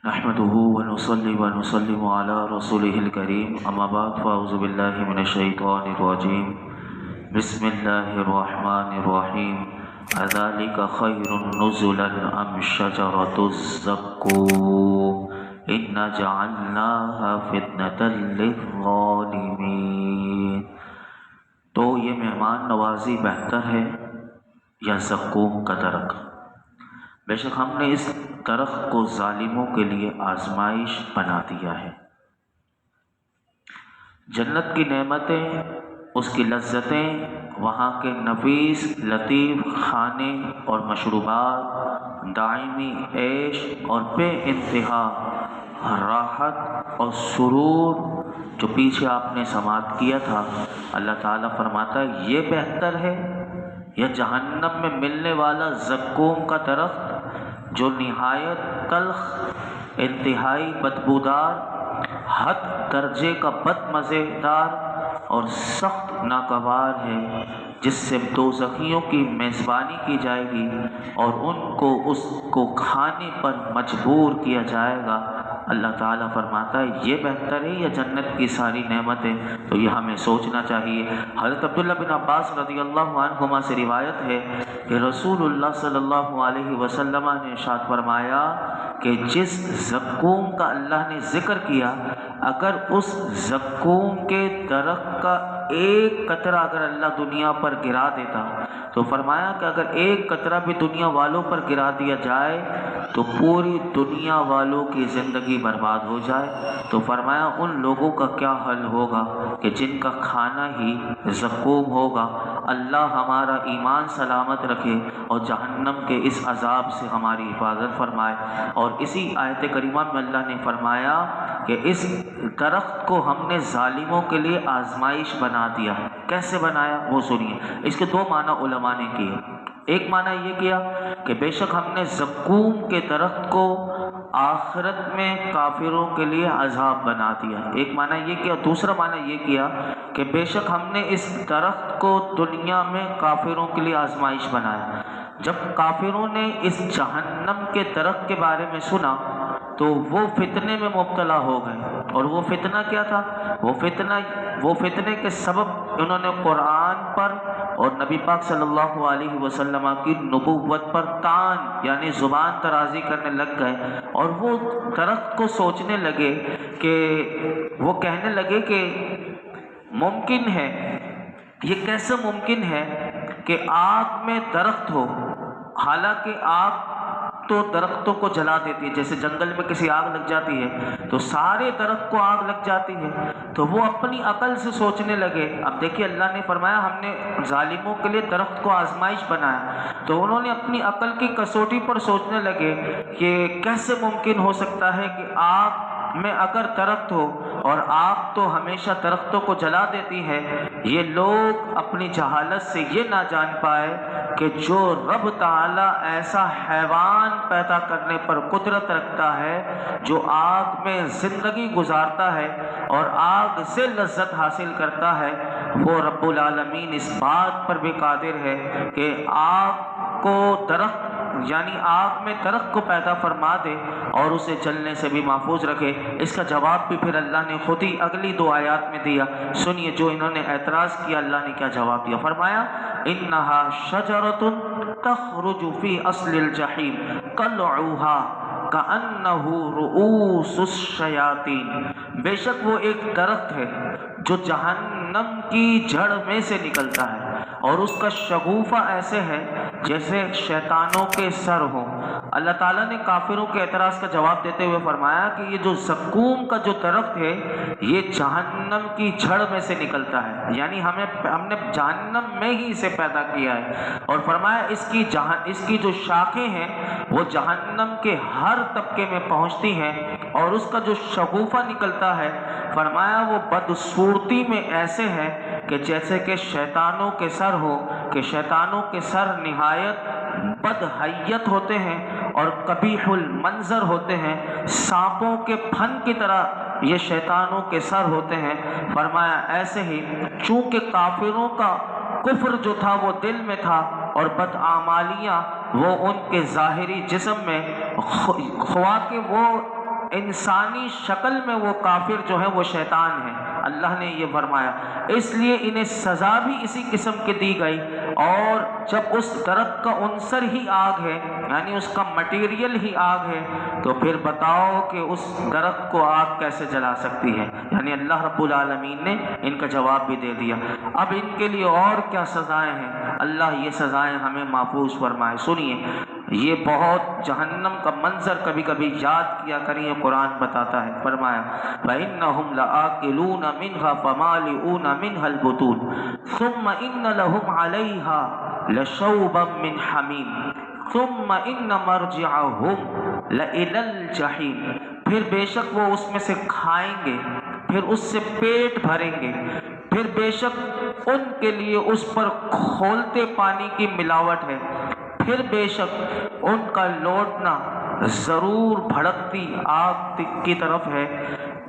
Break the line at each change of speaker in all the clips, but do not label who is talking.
نحمده ونصلي ونسلم على رسوله الكريم اما بعد فاعوذ بالله من الشيطان الرجيم بسم الله الرحمن الرحيم أذلك خير نزلا أم شجرة الزقوم إنا جعلناها فتنة للظالمين۔ تو یہ مہمان نوازی بہتر ہے یا زقوم کا درخت؟ بے شک ہم نے اس درخت کو ظالموں کے لیے آزمائش بنا دیا ہے۔ جنت کی نعمتیں، اس کی لذتیں، وہاں کے نفیس لطیف کھانے اور مشروبات، دائمی عیش اور بے انتہا راحت اور سرور جو پیچھے آپ نے سماعت کیا تھا، اللہ تعالیٰ فرماتا ہے یہ بہتر ہے یا جہنم میں ملنے والا زقوم کا درخت جو نہایت تلخ، انتہائی بدبودار، حد درجے کا بد مزے دار اور سخت ناگوار ہے، جس سے دوزخیوں کی میزبانی کی جائے گی اور ان کو اس کو کھانے پر مجبور کیا جائے گا۔ اللہ تعالیٰ فرماتا ہے یہ بہتر ہے یا جنت کی ساری نعمتیں؟ تو یہ ہمیں سوچنا چاہیے۔ حضرت عبداللہ بن عباس رضی اللہ عنہما سے روایت ہے کہ رسول اللہ صلی اللہ علیہ وسلم نے ارشاد فرمایا کہ جس زقوم کا اللہ نے ذکر کیا، اگر اس زقوم کے درخت کا ایک قطرہ اگر اللہ دنیا پر گرا دیتا، تو فرمایا کہ اگر ایک قطرہ بھی دنیا والوں پر گرا دیا جائے تو پوری دنیا والوں کی زندگی برباد ہو جائے۔ تو فرمایا ان لوگوں کا کیا حل ہوگا کہ جن کا کھانا ہی زقوم ہوگا۔ اللہ ہمارا ایمان سلامت رکھے اور جہنم کے اس عذاب سے ہماری حفاظت فرمائے۔ اور اسی آیت کریمہ میں اللہ نے فرمایا کہ اس درخت کو ہم نے ظالموں کے لیے آزمائش بنا دیا۔ کیسے بنایا وہ سنیے۔ اس کے دو معنی علماء نے کیے۔ ایک معنی یہ کیا کہ بے شک ہم نے زقوم کے درخت کو آخرت میں کافروں کے لیے عذاب بنا دیا، ایک معنی یہ کیا۔ دوسرا معنی یہ کیا کہ بے شک ہم نے اس درخت کو دنیا میں کافروں کے لیے آزمائش بنایا۔ جب کافروں نے اس جہنم کے درخت کے بارے میں سنا تو وہ فتنے میں مبتلا ہو گئے۔ اور وہ فتنہ کیا تھا؟ وہ فتنے کے سبب انہوں نے قرآن پر اور نبی پاک صلی اللہ علیہ وسلم کی نبوت پر طعن یعنی زبان درازی کرنے لگ گئے، اور وہ درخت کو سوچنے لگے کہ وہ کہنے لگے کہ ممکن ہے، یہ کیسے ممکن ہے کہ آگ میں درخت ہو، حالانکہ آگ تو درختوں کو جلا دیتی ہے، جیسے جنگل میں کسی آگ لگ جاتی ہے تو سارے درخت کو آگ لگ جاتی ہے۔ تو وہ اپنی عقل سے سوچنے لگے۔ اب دیکھیے اللہ نے فرمایا ہم نے ظالموں کے لیے درخت کو آزمائش بنایا، تو انہوں نے اپنی عقل کی کسوٹی پر سوچنے لگے کہ کیسے ممکن ہو سکتا ہے کہ آگ میں اگر درخت ہو، اور آگ تو ہمیشہ درختوں کو جلا دیتی ہے، یہ لوگ اپنی جہالت سے یہ نہ جان پائے کہ جو رب تعالی ایسا حیوان پیدا کرنے پر قدرت رکھتا ہے جو آگ میں زندگی گزارتا ہے اور آگ سے لذت حاصل کرتا ہے، وہ رب العالمین اس بات پر بھی قادر ہے کہ آگ کو درخت یعنی آگ میں درخت کو پیدا فرما دے اور اسے جلنے سے بھی محفوظ رکھے۔ اس کا جواب بھی پھر اللہ نے خود ہی اگلی دو آیات میں دیا۔ سنیے جو انہوں نے اعتراض کیا اللہ نے کیا جواب دیا۔ فرمایا انہا شجرۃ تخرج فی اصل الجحیم قلعوہا کأنہ رؤوس الشیاطین، بے شک وہ ایک درخت ہے جو جہنم کی جڑ میں سے نکلتا ہے، اور اس کا شگوفہ ایسے ہے جیسے شیطانوں کے سر ہوں۔ اللہ تعالیٰ نے کافروں کے اعتراض کا جواب دیتے ہوئے فرمایا کہ یہ جو زقوم کا جو درخت ہے یہ جہنم کی جڑ میں سے نکلتا ہے، یعنی ہم نے جہنم میں ہی اسے پیدا کیا ہے، اور فرمایا اس کی جو شاخیں ہیں وہ جہنم کے ہر طبقے میں پہنچتی ہیں، اور اس کا جو شگوفہ نکلتا ہے فرمایا وہ بدصورتی میں ایسے ہے کہ جیسے کہ شیطانوں کے سر ہو، کہ شیطانوں کے سر نہایت بدحیت ہوتے ہیں اور قبیح المنظر ہوتے ہیں، سانپوں کے پھن کی طرح یہ شیطانوں کے سر ہوتے ہیں۔ فرمایا ایسے ہی چونکہ کافروں کا کفر جو تھا وہ دل میں تھا اور بدعمالیاں وہ ان کے ظاہری جسم میں، خواہ کہ وہ انسانی شکل میں وہ کافر جو ہے وہ شیطان ہے، اللہ نے یہ فرمایا، اس لیے انہیں سزا بھی اسی قسم کی دی گئی۔ اور جب اس درخت کا عنصر ہی آگ ہے، یعنی اس کا مٹیریل ہی آگ ہے، تو پھر بتاؤ کہ اس درخت کو آگ کیسے جلا سکتی ہے؟ یعنی اللہ رب العالمین نے ان کا جواب بھی دے دیا۔ اب ان کے لیے اور کیا سزائیں ہیں، اللہ یہ سزائیں ہمیں محفوظ فرمائے۔ سنیے، یہ بہت جہنم کا منظر کبھی کبھی یاد کیا کریں، یہ قرآن بتاتا ہے، فرمایا فَإِنَّهُمْ لَآكِلُونَ مِنْهَا فَمَالِئُونَ مِنْهَا الْبُطُونَ ثُمَّ إِنَّ لَهُمْ عَلَيْهَا لَشَوْبًا مِّنْ حَمِيمٍ ثُمَّ إِنَّ مَرْجِعَهُمْ لَإِلَى الْجَحِيمِ، پھر بے شک وہ اس میں سے کھائیں گے، پھر اس سے پیٹ بھریں گے، پھر بے شک ان کے لیے اس پر کھولتے پانی کی ملاوٹ ہے، پھر بے شک ان کا لوٹنا ضرور بھڑکتی آگ کی طرف ہے۔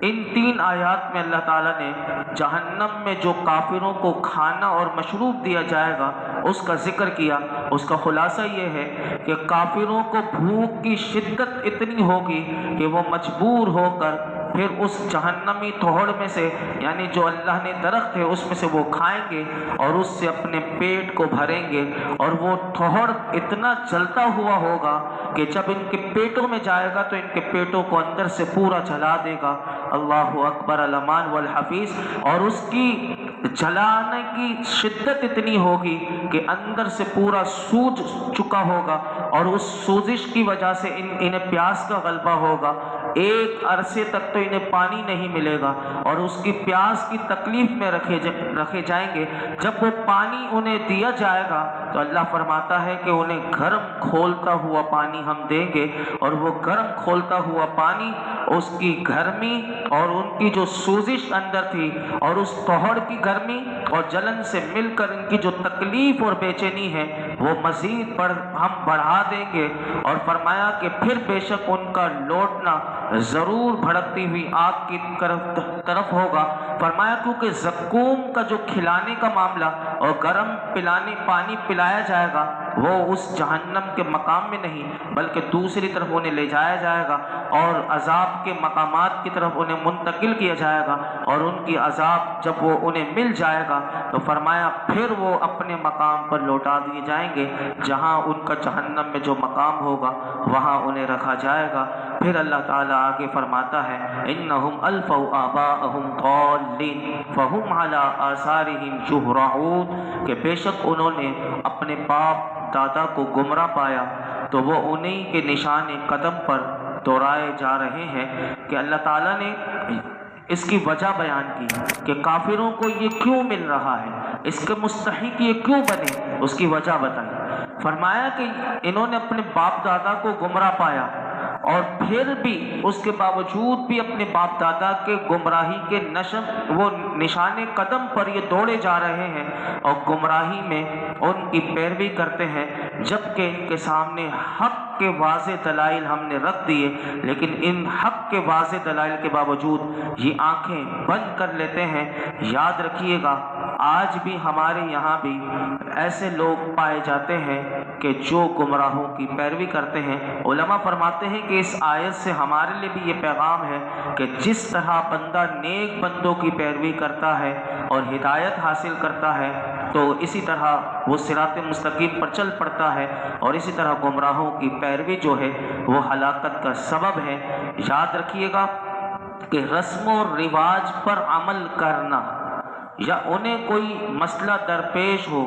ان تین آیات میں اللہ تعالیٰ نے جہنم میں جو کافروں کو کھانا اور مشروب دیا جائے گا اس کا ذکر کیا۔ اس کا خلاصہ یہ ہے کہ کافروں کو بھوک کی شدت اتنی ہوگی کہ وہ مجبور ہو کر پھر اس جہنمی توڑ میں سے، یعنی جو اللہ نے درخت ہے اس میں سے وہ کھائیں گے اور اس سے اپنے پیٹ کو بھریں گے، اور وہ توڑ اتنا جلتا ہوا ہوگا کہ جب ان کے پیٹوں میں جائے گا تو ان کے پیٹوں کو اندر سے پورا جلا دے گا۔ اللہ اکبر الامان والحفیظ۔ اور اس کی جلانے کی شدت اتنی ہوگی کہ اندر سے پورا سوج چکا ہوگا، اور اس سوزش کی وجہ سے انہیں پیاس کا غلبہ ہوگا، ایک عرصے تک تو انہیں پانی نہیں ملے گا، اور اس کی پیاس کی تکلیف میں رکھے جائیں گے۔ جب وہ پانی انہیں دیا جائے گا تو اللہ فرماتا ہے کہ انہیں گرم کھولتا ہوا پانی ہم دیں گے، اور وہ گرم کھولتا ہوا پانی اس کی گرمی اور ان کی جو سوزش اندر تھی اور اس توڑ کی گرمی اور جلن سے مل کر ان کی جو تکلیف اور بے چینی ہے وہ مزید ہم بڑھا دیں گے۔ اور فرمایا کہ پھر بے شک ان کا لوٹنا ضرور بھڑکتی ہوئی آگ کی طرف ہوگا۔ فرمایا کیونکہ زقوم کا جو کھلانے کا معاملہ اور گرم پانی پلایا جائے گا وہ اس جہنم کے مقام میں نہیں بلکہ دوسری طرف انہیں لے جایا جائے گا اور عذاب کے مقامات کی طرف انہیں منتقل کیا جائے گا، اور ان کی عذاب جب وہ انہیں مل جائے گا تو فرمایا پھر وہ اپنے مقام پر لوٹا دیے جائیں گے، جہاں ان کا جہنم میں جو مقام ہوگا وہاں انہیں رکھا جائے گا۔ پھر اللہ تعالیٰ آگے فرماتا ہے انہم الفوا آباءہم ضالین فہم علی آثارہم یہرعون، کہ بے شک انہوں نے اپنے باپ دادا کو گمراہ پایا تو وہ انہی کے نشان قدم پر دوڑائے جا رہے ہیں۔ کہ اللہ تعالیٰ نے اس کی وجہ بیان کی کہ کافروں کو یہ کیوں مل رہا ہے، اس کے مستحق یہ کیوں بنے، اس کی وجہ بتائی۔ فرمایا کہ انہوں نے اپنے باپ دادا کو گمراہ پایا اور پھر بھی اس کے باوجود بھی اپنے باپ دادا کے گمراہی کے وہ نشان قدم پر یہ دوڑے جا رہے ہیں اور گمراہی میں ان کی پیروی کرتے ہیں، جبکہ ان کے سامنے حق کے واضح دلائل ہم نے رکھ دیے، لیکن ان حق کے واضح دلائل کے باوجود یہ آنکھیں بند کر لیتے ہیں۔ یاد رکھیے گا آج بھی ہمارے یہاں بھی ایسے لوگ پائے جاتے ہیں کہ جو گمراہوں کی پیروی کرتے ہیں۔ علماء فرماتے ہیں کہ اس آیت سے ہمارے لیے بھی یہ پیغام ہے کہ جس طرح بندہ نیک بندوں کی پیروی کرتا ہے اور ہدایت حاصل کرتا ہے تو اسی طرح وہ صراط مستقیم پر چل پڑتا ہے، اور اسی طرح گمراہوں کی پیروی جو ہے وہ ہلاکت کا سبب ہے۔ یاد رکھیے گا کہ رسم و رواج پر عمل کرنا یا انہیں کوئی مسئلہ درپیش ہو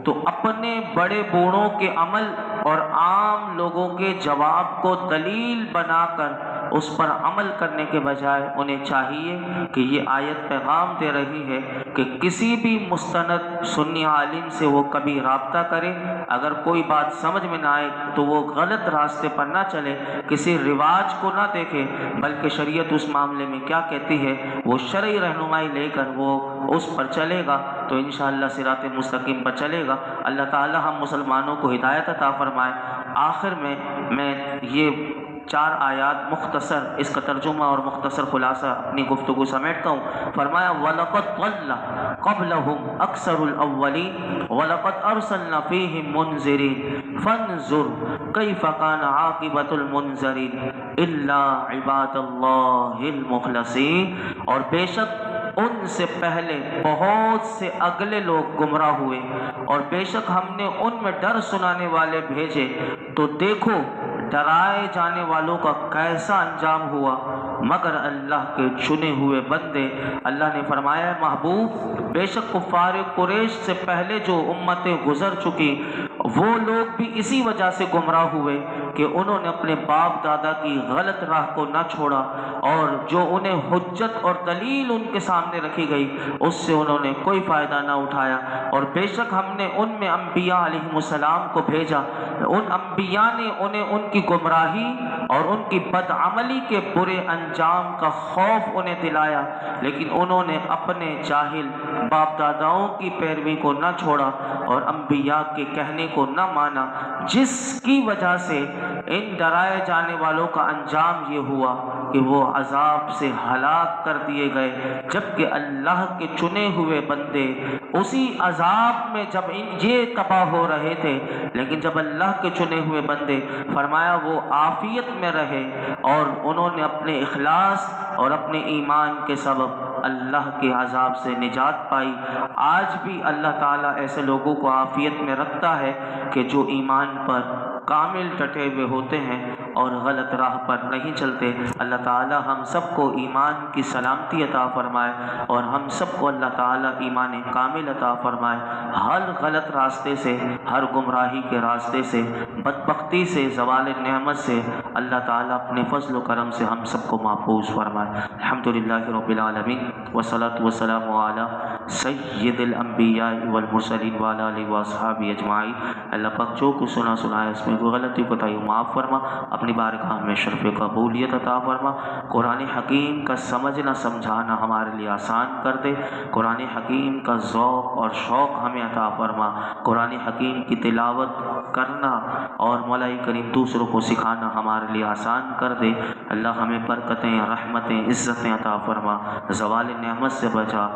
تو اپنے بڑے بوڑھوں کے عمل اور عام لوگوں کے جواب کو دلیل بنا کر اس پر عمل کرنے کے بجائے انہیں چاہیے کہ یہ آیت پیغام دے رہی ہے کہ کسی بھی مستند سنی عالم سے وہ کبھی رابطہ کرے، اگر کوئی بات سمجھ میں نہ آئے تو وہ غلط راستے پر نہ چلے، کسی رواج کو نہ دیکھے بلکہ شریعت اس معاملے میں کیا کہتی ہے وہ شرعی رہنمائی لے کر وہ اس پر چلے گا تو انشاءاللہ صراط مستقیم پر چلے گا۔ اللہ تعالی ہم مسلمانوں کو ہدایت عطا فرمائے۔ آخر میں یہ 4 آیات مختصر اس کا ترجمہ اور مختصر خلاصہ اپنی گفتگو سمیٹتا ہوں۔ فرمایا وَلَقَدْ ضَلَّ قَبْلَهُمْ أَكْثَرُ الْأَوَّلِينَ وَلَقَدْ أَرْسَلْنَا فِيهِمْ مُنذِرِينَ فَانظُرْ كَيْفَ كَانَ عَاقِبَةُ الْمُنذَرِينَ إِلَّا عِبَادَ اللَّهِ الْمُخْلَصِينَ، اور بے شک ان سے پہلے بہت سے اگلے لوگ گمراہ ہوئے، اور بے شک ہم نے ان میں ڈر سنانے والے بھیجے، تو دیکھو ڈرائے جانے والوں کا کیسا انجام ہوا مگر اللہ کے چنے ہوئے بندے۔ اللہ نے فرمایا محبوب بے شک کفار قریش سے پہلے جو امتیں گزر چکی وہ لوگ بھی اسی وجہ سے گمراہ ہوئے کہ انہوں نے اپنے باپ دادا کی غلط راہ کو نہ چھوڑا، اور جو انہیں حجت اور دلیل ان کے سامنے رکھی گئی اس سے انہوں نے کوئی فائدہ نہ اٹھایا۔ اور بے شک ہم نے ان میں انبیاء علیہ السلام کو بھیجا، ان انبیاء نے انہیں ان کی گمراہی اور ان کی بدعملی کے برے انجام کا خوف انہیں دلایا، لیکن انہوں نے اپنے جاہل باپ داداؤں کی پیروی کو نہ چھوڑا اور انبیاء کے کہنے کو نہ مانا، جس کی وجہ سے ان ڈرائے جانے والوں کا انجام یہ ہوا کہ وہ عذاب سے ہلاک کر دیے گئے، جبکہ اللہ کے چنے ہوئے بندے اسی عذاب میں جب یہ تباہ ہو رہے تھے، لیکن جب اللہ کے چنے ہوئے بندے فرمایا وہ عافیت میں رہے اور انہوں نے اپنے اخلاص اور اپنے ایمان کے سبب اللہ کے عذاب سے نجات پائی۔ آج بھی اللہ تعالیٰ ایسے لوگوں کو عافیت میں رکھتا ہے کہ جو ایمان پر کامل ڈٹے ہوئے ہوتے ہیں اور غلط راہ پر نہیں چلتے۔ اللہ تعالیٰ ہم سب کو ایمان کی سلامتی عطا فرمائے اور ہم سب کو اللہ تعالیٰ ایمان کامل عطا فرمائے، ہر غلط راستے سے، ہر گمراہی کے راستے سے، بدبختی سے، زوال نعمت سے اللہ تعالیٰ اپنے فضل و کرم سے ہم سب کو محفوظ فرمائے۔ الحمدللہ رب العالمین والصلاة والسلام علی سید الانبیاء والمرسلین وعلی آلہ واصحابہ اجمعین۔ اللہ پاک جو کچھ سنایا اس میں کوئی غلطی کوتاہی معاف فرما، اپنی بارگاہ میں شرف قبولیت عطا فرما، قرآن حکیم کا سمجھنا سمجھانا ہمارے لیے آسان کر دے، قرآن حکیم کا ذوق اور شوق ہمیں عطا فرما، قرآن حکیم کی تلاوت کرنا اور مولا کریم دوسروں کو سکھانا ہمارے لیے آسان کر دے۔ اللہ ہمیں برکتیں، رحمتیں، عزتیں عطا فرما، زوال نعمت سے بچا،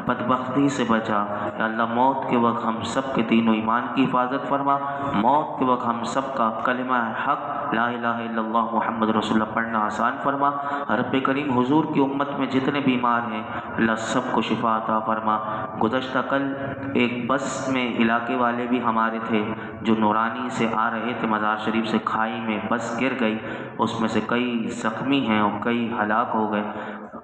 بدبختی سے بچا۔ یا اللہ موت کے وقت ہم سب کے دین و ایمان کی حفاظت فرما، موت کے وقت ہم سب کا کلمہ حق لا الہ الا اللہ محمد رسول اللہ پڑھنا آسان فرما۔ رب کریم حضور کی امت میں جتنے بیمار ہیں اللہ سب کو شفا عطا فرما۔ گزشتہ کل ایک بس میں علاقے والے بھی ہمارے تھے جو نورانی سے آ رہے تھے، مزار شریف سے کھائی میں بس گر گئی، اس میں سے کئی زخمی ہیں اور کئی ہلاک ہو گئے۔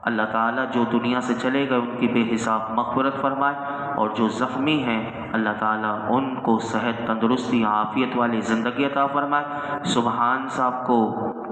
اللہ تعالیٰ جو دنیا سے چلے گئے ان کی بے حساب مغفرت فرمائے، اور جو زخمی ہیں اللہ تعالیٰ ان کو صحت، تندرستی، عافیت والی زندگی عطا فرمائے۔ سبحان صاحب کو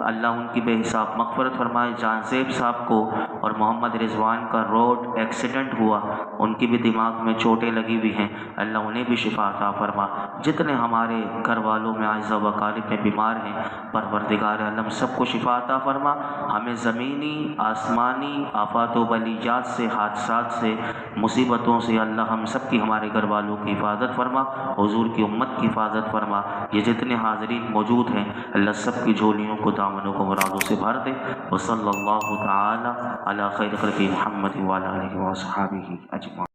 اللہ ان کی بے حساب مغفرت فرمائے، جان زیب صاحب کو اور محمد رضوان کا روڈ ایکسیڈنٹ ہوا، ان کی بھی دماغ میں چوٹیں لگی ہوئی ہیں، اللہ انہیں بھی شفا عطا فرما۔ جتنے ہمارے گھر والوں میں اعزاء و اقارب میں بیمار ہیں پروردگار عالم سب کو شفا عطا فرما، ہمیں زمینی آسمانی آفات و بلیات سے، حادثات سے، مصیبتوں سے اللہ ہم سب کی، ہمارے گھر والوں کی حفاظت فرما، حضور کی امت کی حفاظت فرما۔ یہ جتنے حاضرین موجود ہیں اللہ سب کی جھولیوں کو، دامنوں کو مرادوں سے بھر دے۔ وصلی اللہ تعالی علی خیر خلق محمد وعلی آلہ وصحبہ اجمعین۔